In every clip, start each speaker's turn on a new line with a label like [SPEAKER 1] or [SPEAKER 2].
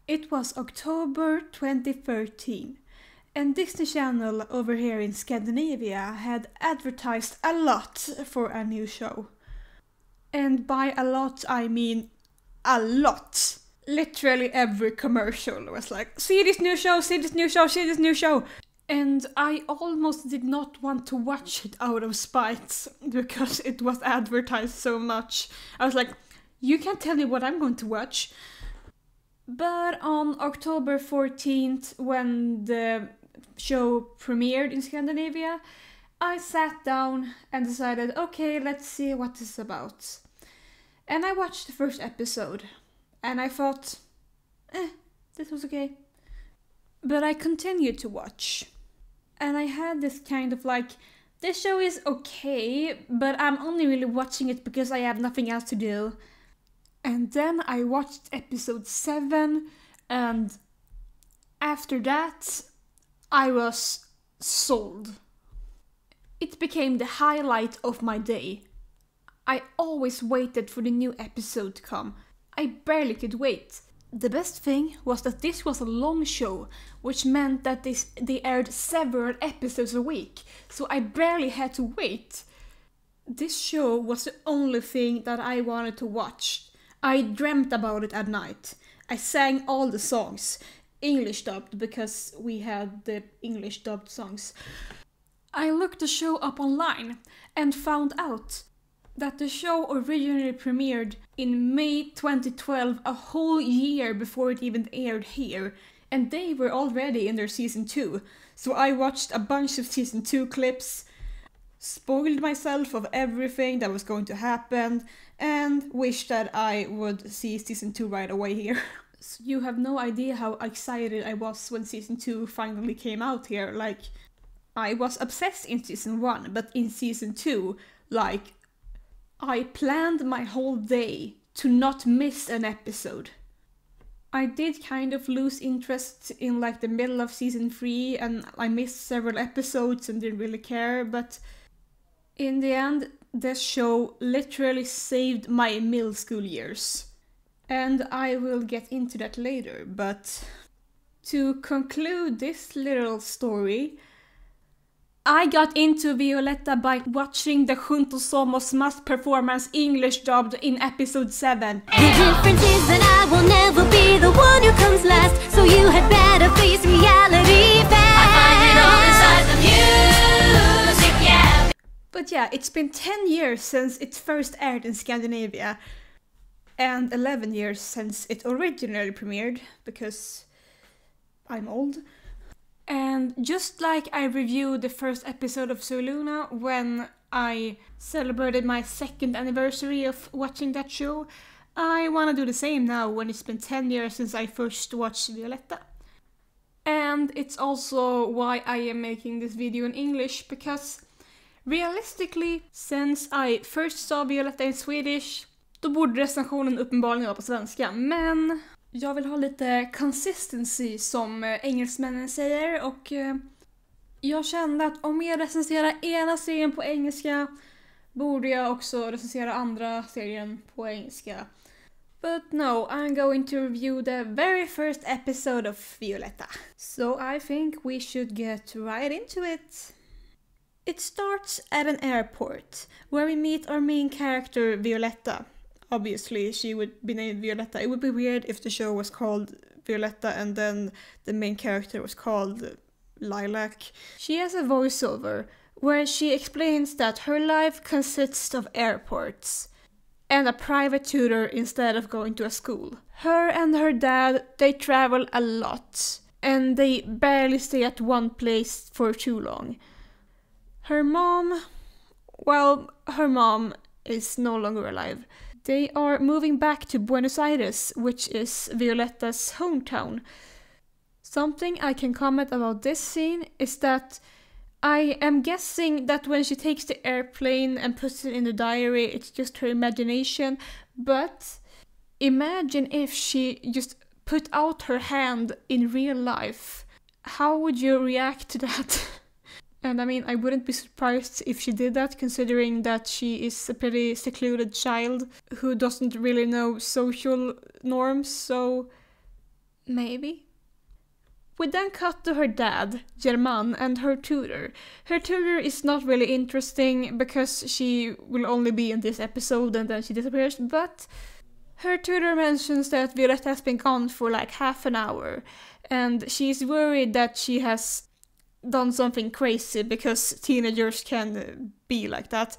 [SPEAKER 1] It was October 2013, and Disney Channel over here in Scandinavia had advertised a lot for a new show. And by a lot, I mean a lot. Literally every commercial was like, see this new show, see this new show, see this new show. And I almost did not want to watch it out of spite because it was advertised so much. I was like, you can't tell me what I'm going to watch. But on October 14th, when the show premiered in Scandinavia, I sat down and decided, okay, let's see what this is about. And I watched the first episode, and I thought, this was okay. But I continued to watch, and I had this kind of like, this show is okay, but I'm only really watching it because I have nothing else to do. And then I watched episode 7, and after that, I was sold. It became the highlight of my day. I always waited for the new episode to come. I barely could wait. The best thing was that this was a long show, which meant that they aired several episodes a week, so I barely had to wait. This show was the only thing that I wanted to watch. I dreamt about it at night. I sang all the songs, English dubbed, because we had the English dubbed songs. I looked the show up online and found out that the show originally premiered in May 2012, a whole year before it even aired here, and they were already in their season 2. So I watched a bunch of season 2 clips, spoiled myself of everything that was going to happen, and wished that I would see season 2 right away here. So you have no idea how excited I was when season 2 finally came out here. Like, I was obsessed in season 1, but in season 2, like, I planned my whole day to not miss an episode. I did kind of lose interest in like the middle of season 3, and I missed several episodes and didn't really care, but in the end, this show literally saved my middle school years. And I will get into that later, but to conclude this little story, I got into Violetta by watching the Juntos Somos Más performance English dubbed in episode 7.
[SPEAKER 2] The difference is that I will never be the one who comes last, so you had better face reality fast. I find it all inside the music, yeah.
[SPEAKER 1] But yeah, it's been 10 years since it first aired in Scandinavia, and 11 years since it originally premiered, because I'm old. And just like I reviewed the first episode of Soluna when I celebrated my 2nd anniversary of watching that show, I want to do the same now when it's been 10 years since I first watched Violetta. And it's also why I am making this video in English, because realistically, since I first saw Violetta in Swedish, då borde recensionen uppenbarligen vara på svenska, men jag vill ha lite consistency som engelsmännen säger, och jag kände att om jag recenserar ena serien på engelska borde jag också recensera andra serien på engelska. But no, I'm going to review the very first episode of Violetta. So I think we should get right into it. It starts at an airport, where we meet our main character, Violetta. Obviously, she would be named Violetta. It would be weird if the show was called Violetta and then the main character was called Lilac. She has a voiceover where she explains that her life consists of airports and a private tutor instead of going to a school. Her and her dad, they travel a lot, and they barely stay at one place for too long. Her mom is no longer alive. They are moving back to Buenos Aires, which is Violetta's hometown. Something I can comment about this scene is that I am guessing that when she takes the airplane and puts it in the diary, it's just her imagination, but imagine if she just put out her hand in real life. How would you react to that? And I mean, I wouldn't be surprised if she did that, considering that she is a pretty secluded child who doesn't really know social norms, so Maybe. We then cut to her dad, German, and her tutor. Her tutor is not really interesting because she will only be in this episode and then she disappears, but her tutor mentions that Violetta has been gone for like half an hour and she's worried that she has done something crazy because teenagers can be like that.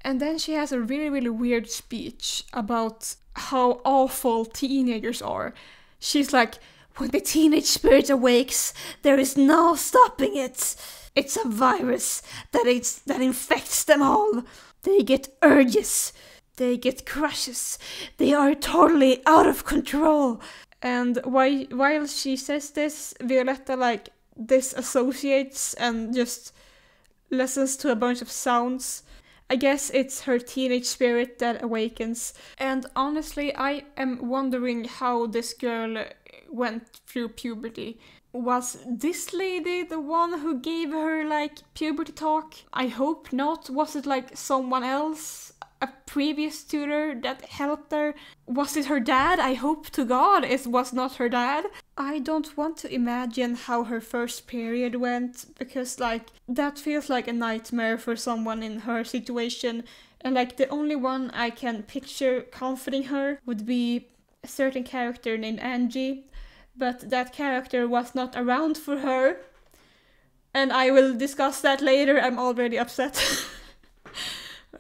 [SPEAKER 1] And then she has a really, really weird speech about how awful teenagers are. She's like, when the teenage spirit awakes, there is no stopping it. It's a virus that infects them all. They get urges. They get crushes. They are totally out of control. And while she says this, Violetta like disassociates and just listens to a bunch of sounds. I guess it's her teenage spirit that awakens. And honestly, I am wondering how this girl went through puberty. Was this lady the one who gave her like puberty talk? I hope not. Was it like someone else? A previous tutor that helped her? Was it her dad? I hope to God it was not her dad. I don't want to imagine how her first period went, because like that feels like a nightmare for someone in her situation. And like the only one I can picture comforting her would be a certain character named Angie, but that character was not around for her. And I will discuss that later. I'm already upset.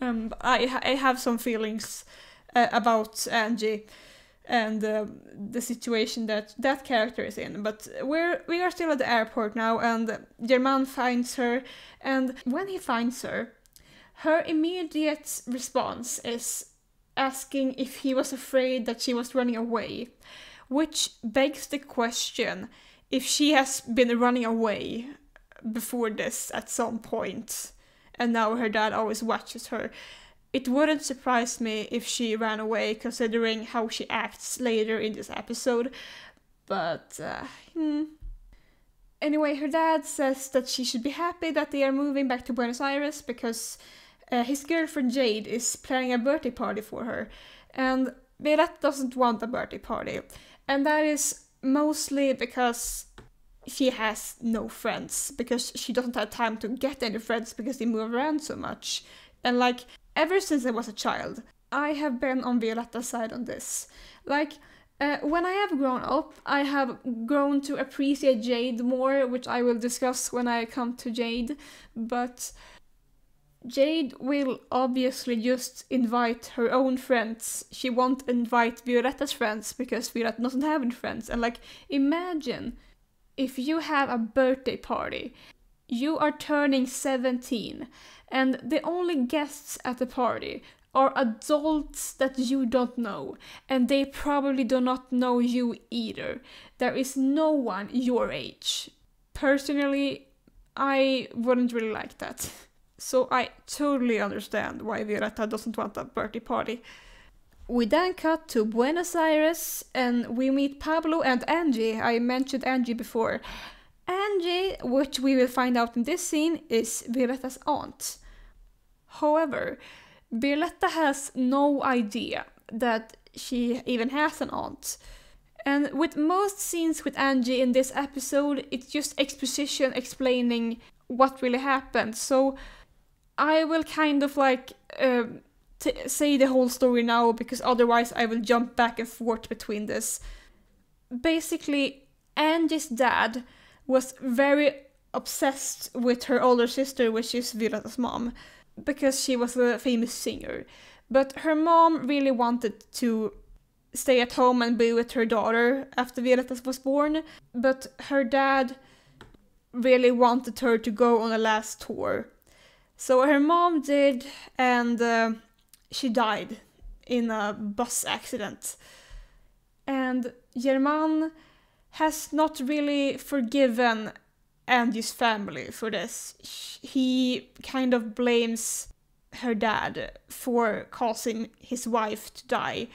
[SPEAKER 1] I have some feelings about Angie and the situation that character is in. But we are still at the airport now, and German finds her. And when he finds her, her immediate response is asking if he was afraid that she was running away, which begs the question if she has been running away before this at some point, and now her dad always watches her. It wouldn't surprise me if she ran away, considering how she acts later in this episode. But, Anyway, her dad says that she should be happy that they are moving back to Buenos Aires because his girlfriend Jade is planning a birthday party for her. And Violetta doesn't want a birthday party. And that is mostly because she has no friends, because she doesn't have time to get any friends because they move around so much. And like, ever since I was a child, I have been on Violetta's side on this. Like, when I have grown up, I have grown to appreciate Jade more, which I will discuss when I come to Jade. But Jade will obviously just invite her own friends. She won't invite Violetta's friends because Violetta doesn't have any friends. And like, imagine if you have a birthday party, you are turning 17, and the only guests at the party are adults that you don't know, and they probably do not know you either. There is no one your age. Personally, I wouldn't really like that. So I totally understand why Violetta doesn't want a birthday party. We then cut to Buenos Aires and we meet Pablo and Angie. I mentioned Angie before. Angie, which we will find out in this scene, is Violetta's aunt. However, Violetta has no idea that she even has an aunt. And with most scenes with Angie in this episode, it's just exposition explaining what really happened. So I will kind of like say the whole story now, because otherwise I will jump back and forth between this. Basically, Angie's dad was very obsessed with her older sister, which is Violetta's mom, because she was a famous singer. But her mom really wanted to stay at home and be with her daughter after Violetta was born, but her dad really wanted her to go on a last tour. So her mom did, and she died in a bus accident. And German has not really forgiven Angie's family for this. He kind of blames her dad for causing his wife to die.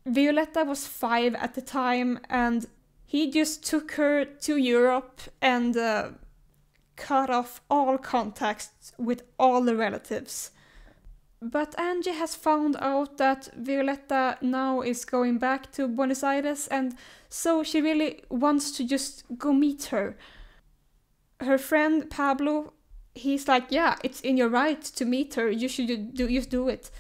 [SPEAKER 1] Violetta was 5 at the time, and he just took her to Europe and cut off all contacts with all the relatives. But Angie has found out that Violetta now is going back to Buenos Aires, and so she really wants to just go meet her. Her friend Pablo, he's like, yeah, it's in your right to meet her, you should do it.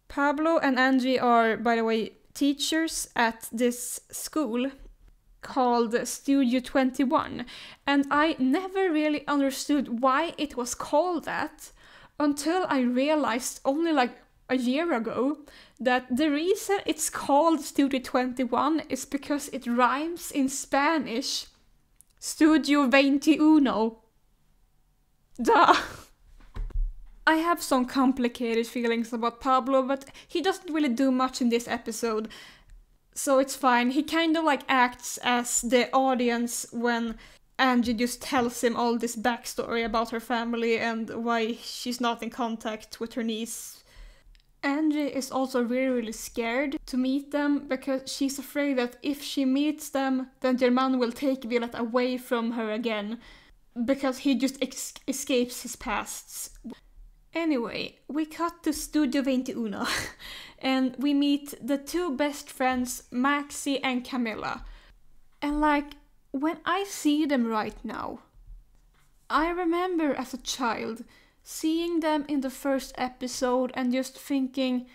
[SPEAKER 1] Pablo and Angie are, by the way, teachers at this school called Studio 21, and I never really understood why it was called that until I realized only like a year ago that the reason it's called Studio 21 is because it rhymes in Spanish. Studio 21. Duh! I have some complicated feelings about Pablo, but he doesn't really do much in this episode, so it's fine. He kind of like acts as the audience when Angie just tells him all this backstory about her family and why she's not in contact with her niece. Angie is also really scared to meet them because she's afraid that if she meets them, then Germán will take Violetta away from her again, because he just escapes his pasts. Anyway, we cut to Studio 21 and we meet the two best friends, Maxi and Camilla. And like, when I see them right now, I remember as a child seeing them in the first episode and just thinking,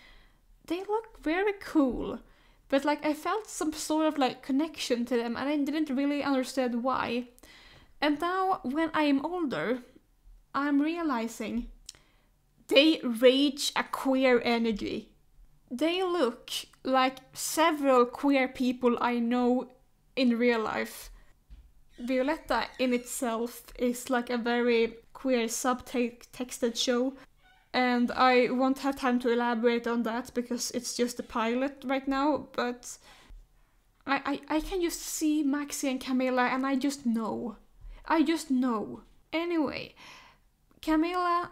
[SPEAKER 1] they look very cool. But like, I felt some sort of like connection to them and I didn't really understand why. And now, when I am older, I'm realizing they rage a queer energy. They look like several queer people I know in real life. Violetta in itself is like a very queer subtexted show, and I won't have time to elaborate on that because it's just a pilot right now, but I can just see Maxi and Camilla and I just know. Anyway, Camilla,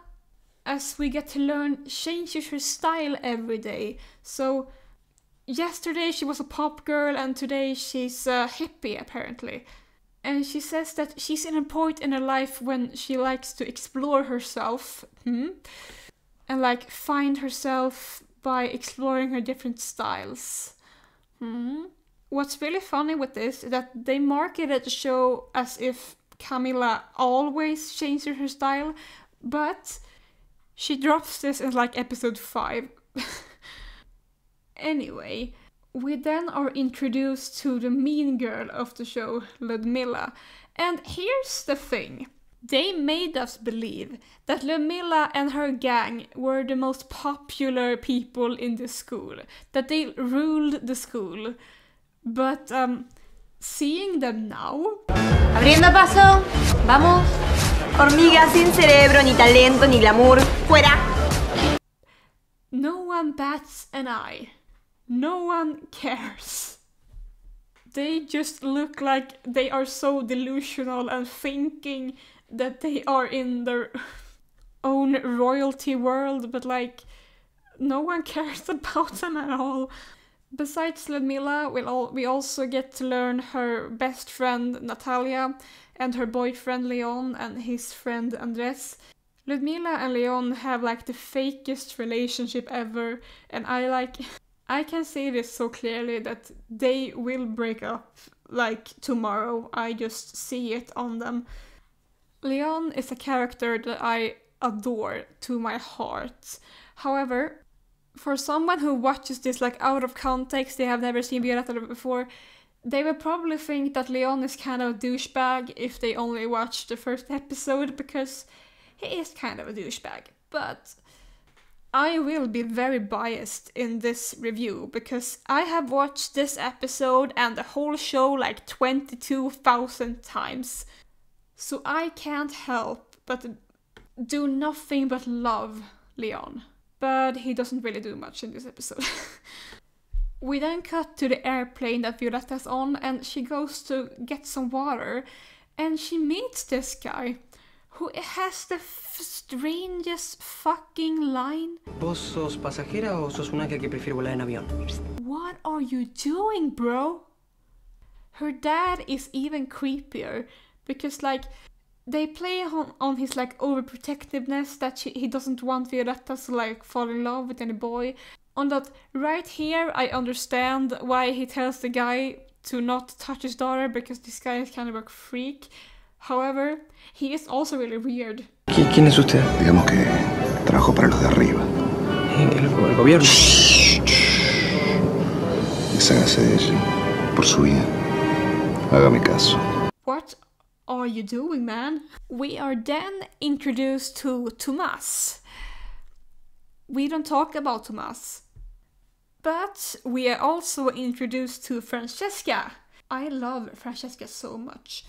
[SPEAKER 1] as we get to learn, changes her style every day. So yesterday she was a pop girl and today she's a hippie apparently. And she says that she's in a point in her life when she likes to explore herself and like find herself by exploring her different styles. What's really funny with this is that they marketed the show as if Camilla always changes her style, but she drops this in like episode 5. Anyway, we then are introduced to the mean girl of the show, Ludmilla. And here's the thing. They made us believe that Ludmilla and her gang were the most popular people in the school, that they ruled the school. But seeing them now...
[SPEAKER 3] Abriendo paso, vamos. Hormiga sin cerebro, ni talento, ni glamour. Fuera.
[SPEAKER 1] No one bats an eye. No one cares. They just look like they are so delusional and thinking that they are in their own royalty world, but like, no one cares about them at all. Besides Ludmilla, we also get to learn her best friend Natalia and her boyfriend Leon and his friend Andres. Ludmilla and Leon have like the fakest relationship ever, and I can see this so clearly that they will break up like tomorrow. I just see it on them. Leon is a character that I adore to my heart. However, for someone who watches this like out of context, they have never seen Violetta before, they will probably think that Leon is kind of a douchebag if they only watch the first episode, because he is kind of a douchebag. But I will be very biased in this review because I have watched this episode and the whole show like 22,000 times. So I can't help but do nothing but love Leon. But he doesn't really do much in this episode. We then cut to the airplane that Violetta's on and she goes to get some water and she meets this guy who has the strangest fucking line.
[SPEAKER 4] ¿Vos sos pasajera o sos una que prefiere volar en avión?
[SPEAKER 1] What are you doing, bro? Her dad is even creepier because like They play on his like overprotectiveness, that he doesn't want Violetta to like fall in love with any boy. On that right here, I understand why he tells the guy to not touch his daughter, because this guy is kind of a freak. However, he is also really weird.
[SPEAKER 5] ¿Quién es usted?
[SPEAKER 6] Digamos que trabajo para los de arriba.
[SPEAKER 5] El gobierno.
[SPEAKER 6] Deshágase de ella. Por su vida. Hágame caso.
[SPEAKER 1] What are you doing, man? We are then introduced to Tomas. We don't talk about Tomas. But we are also introduced to Francesca. I love Francesca so much.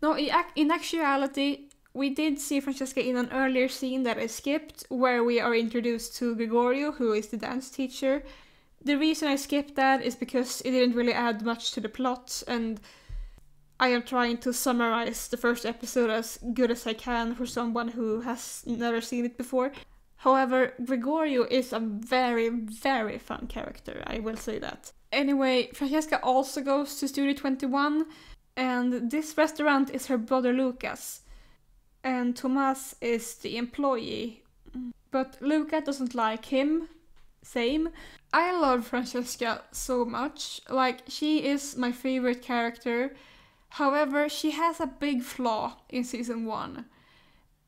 [SPEAKER 1] No, in actuality, we did see Francesca in an earlier scene that I skipped, where we are introduced to Gregorio, who is the dance teacher. The reason I skipped that is because it didn't really add much to the plot, and I am trying to summarize the first episode as good as I can for someone who has never seen it before. However, Gregorio is a very, very fun character, I will say that. Anyway, Francesca also goes to Studio 21, and this restaurant is her brother Lucas. And Tomas is the employee. But Luca doesn't like him. Same. I love Francesca so much. Like, she is my favorite character. However, she has a big flaw in season 1.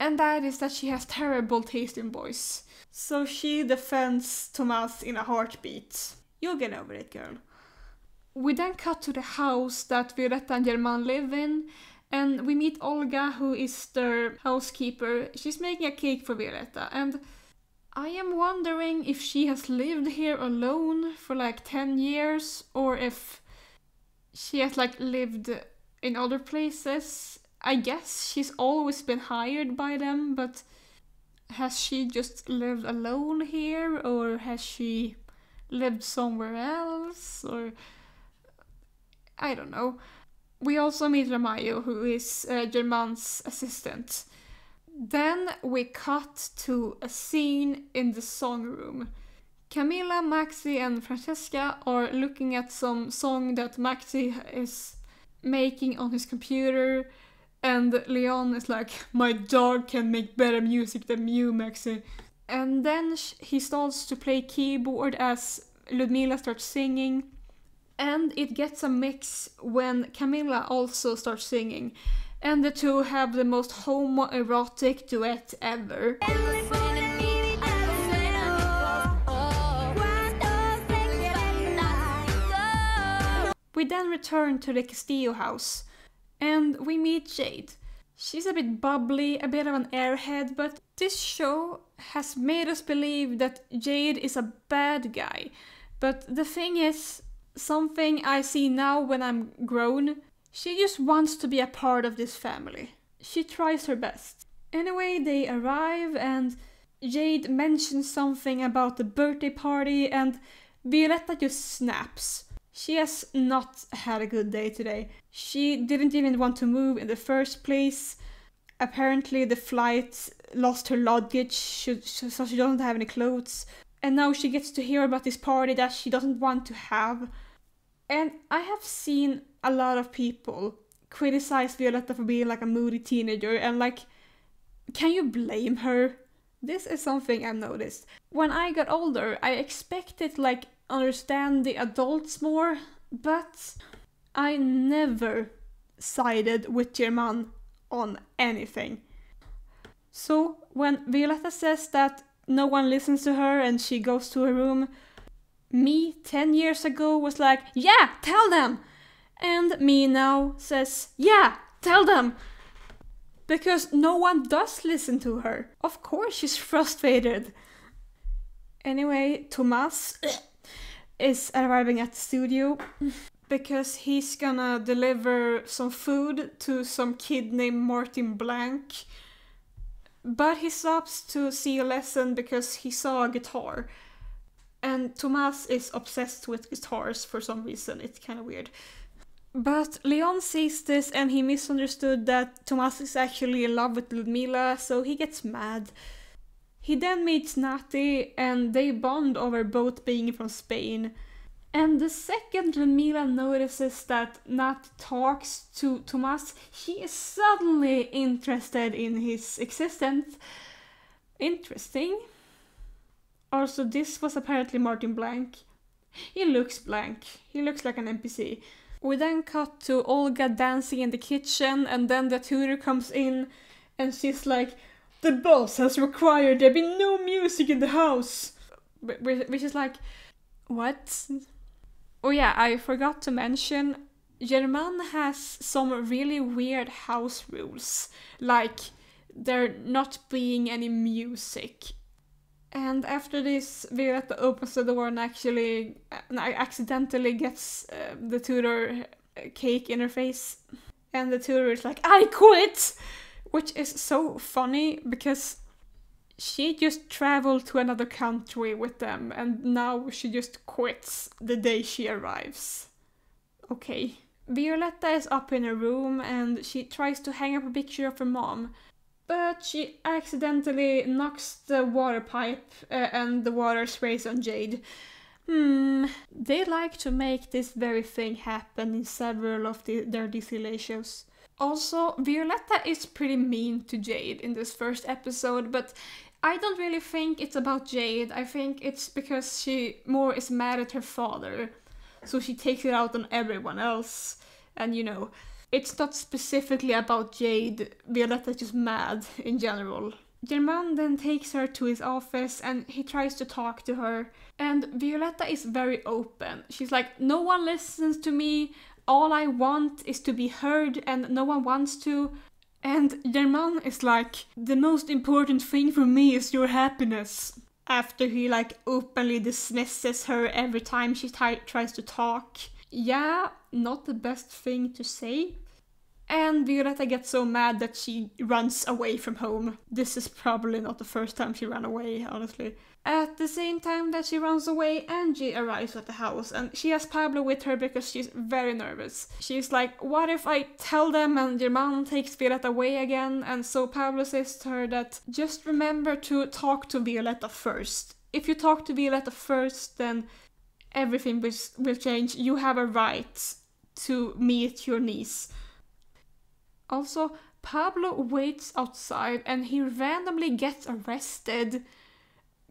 [SPEAKER 1] And that is that she has terrible taste in boys. So she defends Tomas in a heartbeat. You'll get over it, girl. We then cut to the house that Violetta and German live in, and we meet Olga, who is their housekeeper. She's making a cake for Violetta, and I am wondering if she has lived here alone for like 10 years, or if she has like lived in other places. I guess she's always been hired by them, but has she just lived alone here, or has she lived somewhere else, or I don't know. We also meet Ramayo, who is German's assistant. Then we cut to a scene in the song room. Camilla, Maxi and Francesca are looking at some song that Maxi is making on his computer, and Leon is like, "My dog can make better music than you, Maxi." And then he starts to play keyboard as Ludmila starts singing, and it gets a mix when Camilla also starts singing, and the two have the most homoerotic duet ever. We then return to the Castillo house, and we meet Jade. She's a bit bubbly, a bit of an airhead, but this show has made us believe that Jade is a bad guy. But the thing is, something I see now when I'm grown, she just wants to be a part of this family. She tries her best. Anyway, they arrive and Jade mentions something about the birthday party, and Violetta just snaps. She has not had a good day today. She didn't even want to move in the first place. Apparently the flight lost her luggage, so she doesn't have any clothes. And now she gets to hear about this party that she doesn't want to have. And I have seen a lot of people criticize Violetta for being like a moody teenager, and like, can you blame her? This is something I've noticed. When I got older, I expected like understand the adults more, but I never sided with German on anything. So when Violetta says that no one listens to her and she goes to her room, me 10 years ago was like, yeah, tell them! And me now says, yeah, tell them! Because no one does listen to her. Of course she's frustrated. Anyway, Tomas is arriving at the studio because he's gonna deliver some food to some kid named Martin Blank. But he stops to see a lesson because he saw a guitar. And Tomas is obsessed with guitars for some reason. It's kind of weird. But Leon sees this and he misunderstood that Tomas is actually in love with Ludmila, so he gets mad. He then meets Nati and they bond over both being from Spain. And the second Ludmila notices that Nat talks to Tomas, she is suddenly interested in his existence. Interesting. Also, this was apparently Martin Blank. He looks blank. He looks like an NPC. We then cut to Olga dancing in the kitchen, and then the tutor comes in and she's like, "The boss has required there be no music in the house." Which is like, what? Oh yeah, I forgot to mention, German has some really weird house rules, like there not being any music. And after this, Violetta opens the door and actually accidentally gets the tutor cake in her face. And the tutor is like, "I quit!" Which is so funny because she just traveled to another country with them and now she just quits the day she arrives. Okay. Violetta is up in her room and she tries to hang up a picture of her mom, but she accidentally knocks the water pipe and the water sprays on Jade. They like to make this very thing happen in several of their DC shows. Also, Violetta is pretty mean to Jade in this first episode, but I don't really think it's about Jade. I think it's because she more is mad at her father, so she takes it out on everyone else. And you know, it's not specifically about Jade, Violetta's just mad in general. German then takes her to his office and he tries to talk to her. And Violetta is very open. She's like, "No one listens to me, all I want is to be heard and no one wants to." And German is like, "The most important thing for me is your happiness." After he like openly dismisses her every time she tries to talk. Yeah, not the best thing to say. And Violetta gets so mad that she runs away from home. This is probably not the first time she ran away, honestly. At the same time that she runs away, Angie arrives at the house and she has Pablo with her because she's very nervous. She's like, "What if I tell them and German takes Violetta away again?" And so Pablo says to her that just remember to talk to Violetta first. If you talk to Violetta first, then everything will change. You have a right to meet your niece. Also, Pablo waits outside and he randomly gets arrested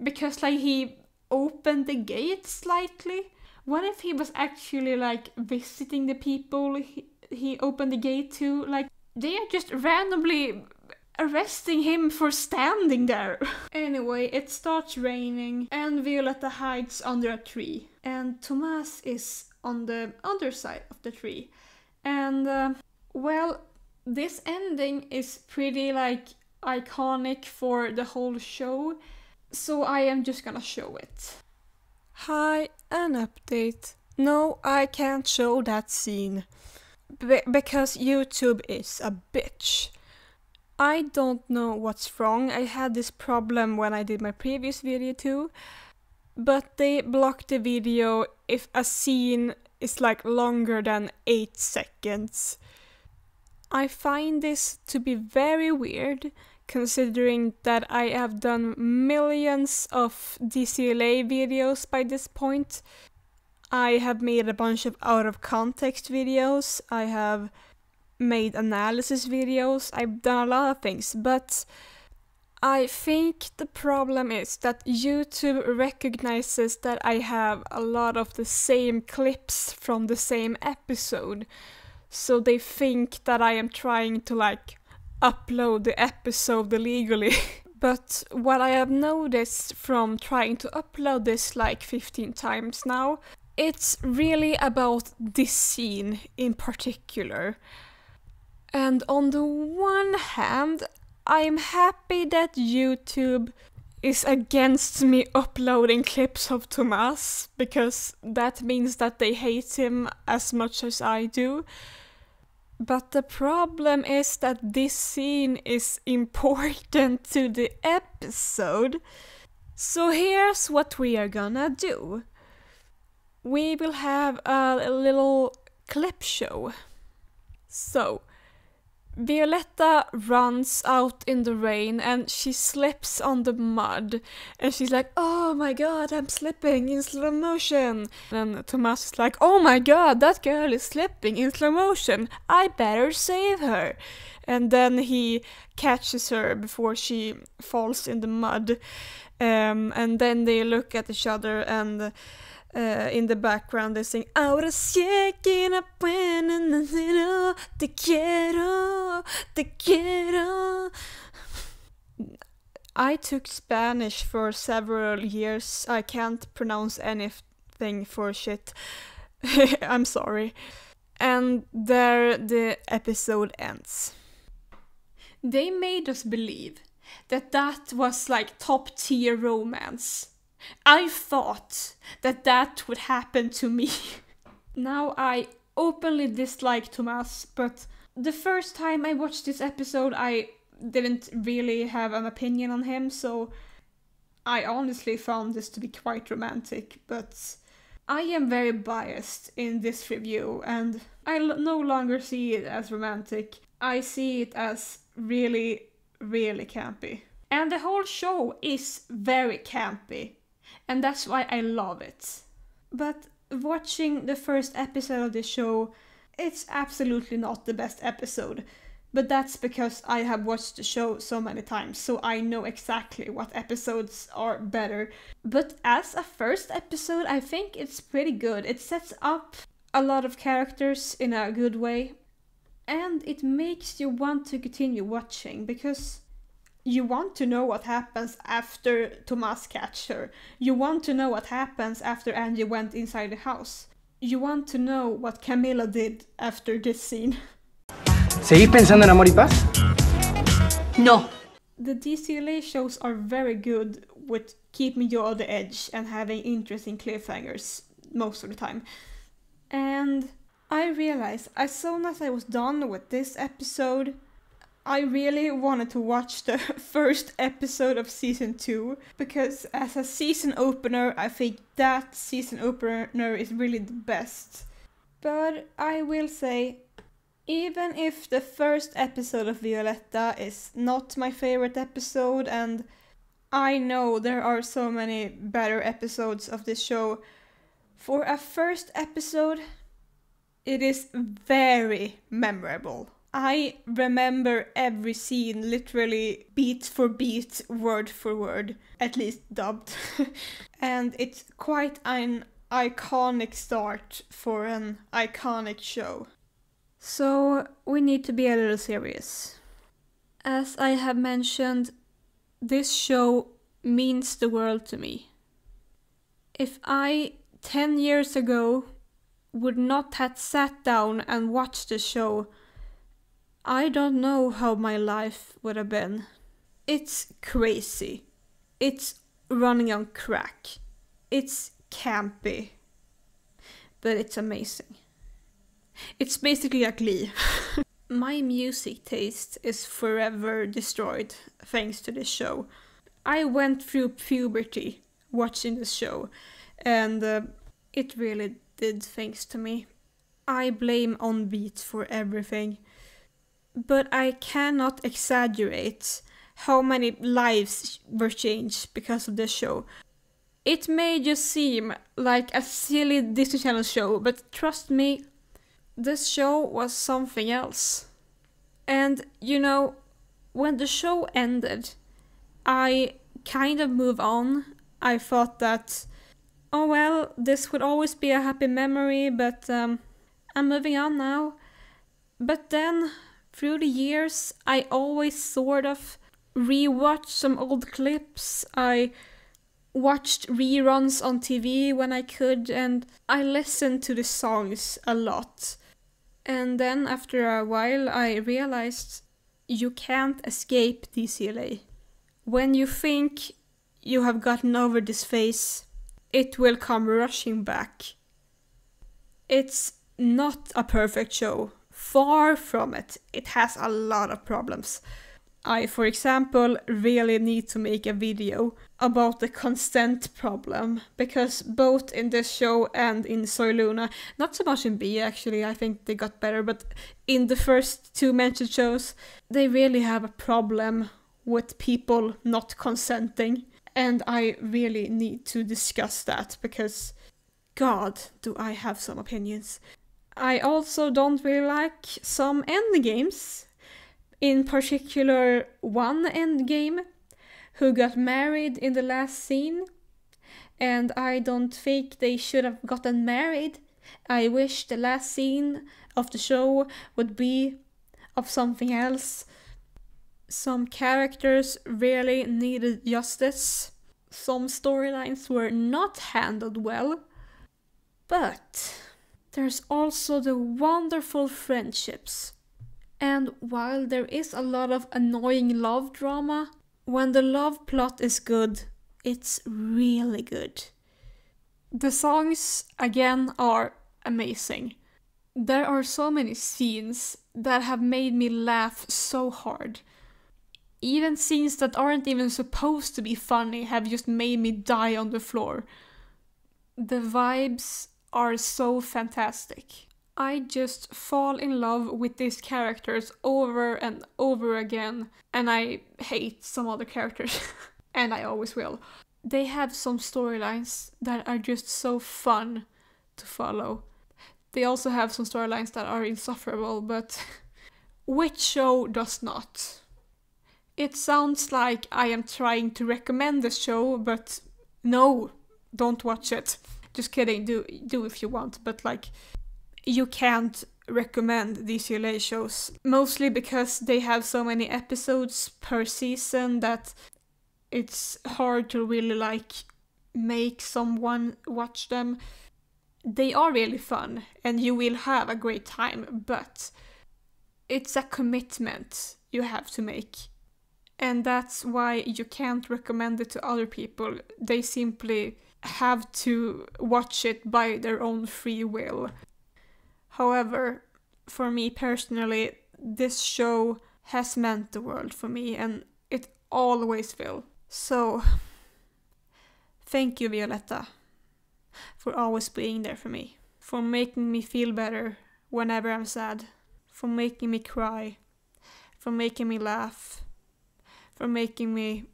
[SPEAKER 1] because like he opened the gate slightly. What if he was actually like visiting the people he opened the gate to? Like they are just randomly arresting him for standing there. Anyway, it starts raining and Violetta hides under a tree. And Tomas is on the underside of the tree. And well, this ending is pretty like iconic for the whole show, so I am just gonna show it. Hi, an update. No, I can't show that scene. Because YouTube is a bitch. I don't know what's wrong. I had this problem when I did my previous video too. But they block the video if a scene is like longer than 8 seconds. I find this to be very weird, considering that I have done millions of DCLA videos by this point. I have made a bunch of out of context videos, I have made analysis videos, I've done a lot of things, but I think the problem is that YouTube recognizes that I have a lot of the same clips from the same episode. So they think that I am trying to like upload the episode illegally. But what I have noticed from trying to upload this like 15 times now, it's really about this scene in particular. And on the one hand, I'm happy that YouTube is against me uploading clips of Tomas, because that means that they hate him as much as I do. But the problem is that this scene is important to the episode. So here's what we are gonna do. We will have a little clip show. So, Violetta runs out in the rain and she slips on the mud and she's like, oh my god, I'm slipping in slow motion. And Thomas is like, oh my god, that girl is slipping in slow motion, I better save her. And then he catches her before she falls in the mud. And then they look at each other and in the background they sing ahora sí que no pueden decirlo, te quiero, te quiero. I took Spanish for several years. I can't pronounce anything for shit. I'm sorry. And there the episode ends. They made us believe that was like top tier romance. I thought that would happen to me. Now I openly dislike Thomas, but the first time I watched this episode I didn't really have an opinion on him, so I honestly found this to be quite romantic, but I am very biased in this review and I no longer see it as romantic. I see it as really, really campy. And the whole show is very campy. And that's why I love it. But watching the first episode of the show, it's absolutely not the best episode. But that's because I have watched the show so many times, so I know exactly what episodes are better. But as a first episode, I think it's pretty good. It sets up a lot of characters in a good way. And it makes you want to continue watching, because you want to know what happens after Thomas catches her. You want to know what happens after Angie went inside the house. You want to know what Camilla did after this scene.
[SPEAKER 5] ¿Seguís pensando en amor y paz?
[SPEAKER 3] No.
[SPEAKER 1] The DCLA shows are very good with keeping you on the edge and having interesting cliffhangers most of the time. And I realized as soon as I was done with this episode, I really wanted to watch the first episode of season 2, because as a season opener, I think that season opener is really the best. But I will say, even if the first episode of Violetta is not my favorite episode, and I know there are so many better episodes of this show, for a first episode, it is very memorable. I remember every scene, literally beat for beat, word for word, at least dubbed. And it's quite an iconic start for an iconic show. So we need to be a little serious. As I have mentioned, this show means the world to me. If I, 10 years ago, would not have sat down and watched the show, I don't know how my life would have been. It's crazy. It's running on crack. It's campy. But it's amazing. It's basically a Glee. My music taste is forever destroyed thanks to this show. I went through puberty watching this show, and it really did things to me. I blame On Beat for everything. But I cannot exaggerate how many lives were changed because of this show. It may just seem like a silly Disney Channel show, but trust me, this show was something else. And you know, when the show ended, I kind of moved on. I thought that, oh well, this would always be a happy memory, but I'm moving on now. But then, through the years, I always sort of rewatched some old clips. I watched reruns on TV when I could, and I listened to the songs a lot. And then after a while I realized you can't escape DCLA. When you think you have gotten over this phase, it will come rushing back. It's not a perfect show. Far from it. It has a lot of problems. I, for example, really need to make a video about the consent problem, because both in this show and in Soy Luna, not so much in B actually, I think they got better, but in the first two mentioned shows, they really have a problem with people not consenting, and I really need to discuss that, because God, do I have some opinions. I also don't really like some endgames. In particular, one endgame who got married in the last scene, and I don't think they should have gotten married. I wish the last scene of the show would be of something else. Some characters really needed justice. Some storylines were not handled well. But there's also the wonderful friendships. And while there is a lot of annoying love drama, when the love plot is good, it's really good. The songs, again, are amazing. There are so many scenes that have made me laugh so hard. Even scenes that aren't even supposed to be funny have just made me die on the floor. The vibes are so fantastic. I just fall in love with these characters over and over again, and I hate some other characters, and I always will. They have some storylines that are just so fun to follow. They also have some storylines that are insufferable, but which show does not? It sounds like I am trying to recommend this show, but no, don't watch it. Just kidding, do if you want, but like, you can't recommend these ULA shows. Mostly because they have so many episodes per season that it's hard to really like make someone watch them. They are really fun and you will have a great time, but it's a commitment you have to make. And that's why you can't recommend it to other people. They simply have to watch it by their own free will. However, for me personally, this show has meant the world for me, and it always will. So, thank you, Violetta, for always being there for me, for making me feel better whenever I'm sad, for making me cry, for making me laugh, for making me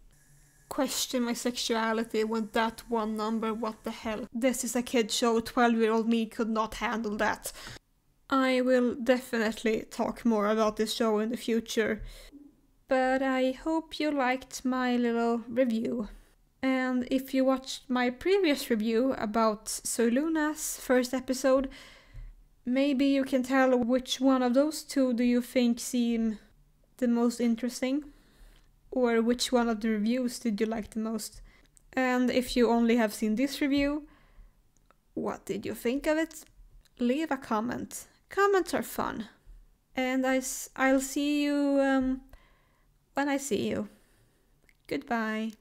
[SPEAKER 1] question my sexuality with that one number. What the hell? This is a kid show, 12-year-old me could not handle that. I will definitely talk more about this show in the future, but I hope you liked my little review. And if you watched my previous review about Soy Luna's first episode, maybe you can tell which one of those two do you think seem the most interesting, or which one of the reviews did you like the most. And if you only have seen this review, what did you think of it? Leave a comment. Comments are fun. And I'll see you when I see you. Goodbye.